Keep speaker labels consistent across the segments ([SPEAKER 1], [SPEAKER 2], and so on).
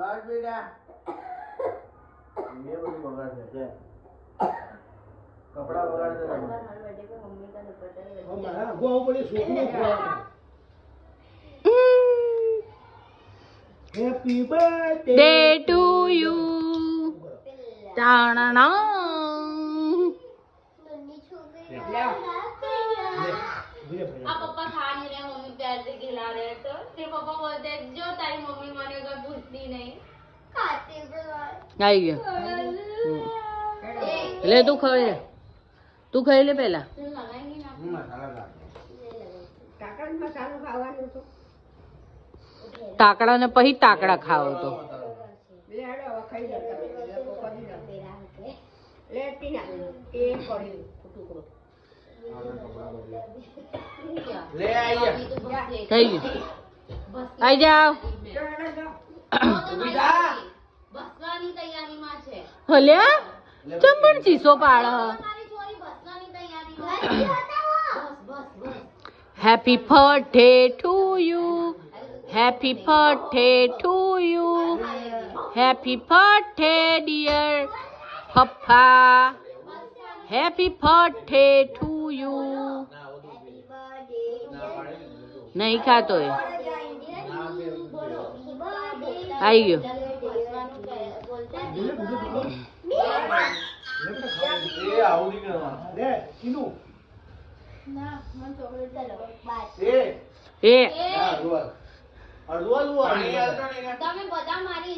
[SPEAKER 1] બસ બેટા ये બધું બગાડ છે કપડા બગાડ દે મમ્મી का दुपट्टा है हमारा गो बड़े सोकने हैप्पी बर्थडे
[SPEAKER 2] टू यू टाणा
[SPEAKER 3] अब पापा खा नहीं रहे, मम्मी प्यार से खिला रहे तो फिर पापा बोलते हैं जो तारी मम्मी माने का पूछती नहीं खाते
[SPEAKER 2] आई गया ले तू खाए તું ખાઈ લે પહેલા ટાકડા ને પછી ટાકડા ખાવો તો
[SPEAKER 1] ले आइए
[SPEAKER 2] થઈ ગયું આઈ જાઓ
[SPEAKER 3] બસવાની તૈયારીમાં છે
[SPEAKER 2] હલ્યા ચમ પણ ચીસો પાડ
[SPEAKER 3] મારી છોરી બસવાની તૈયારીમાં બસ
[SPEAKER 2] happy birthday to you happy birthday to you happy birthday dear papa happy birthday to you નહીં ખાતો એ આવી ગયો
[SPEAKER 1] ये आउट ही करवा ले किनु
[SPEAKER 3] ના મન ચોકલેટ ચાલો
[SPEAKER 1] ए
[SPEAKER 2] એ
[SPEAKER 1] अर्जुआ लू आनी आता नहीं
[SPEAKER 3] તમે બધા मारी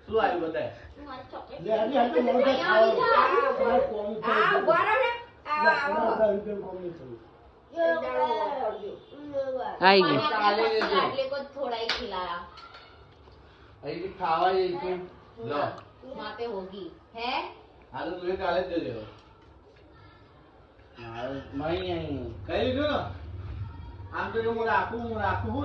[SPEAKER 1] શું આવ્યું બતાય
[SPEAKER 3] મારી ચોકલેટ
[SPEAKER 1] ले अभी हट मोड़ के
[SPEAKER 3] આવી જા
[SPEAKER 2] આવી ગયો
[SPEAKER 3] लाडले को थोड़ा ही खिलाया
[SPEAKER 1] अभी खावा ये तुम लो
[SPEAKER 3] वहाँ पे होगी है
[SPEAKER 1] आज तुझे काले दे दे मैं नहीं कहीं लिखो ना आम तो जो मुझे आकू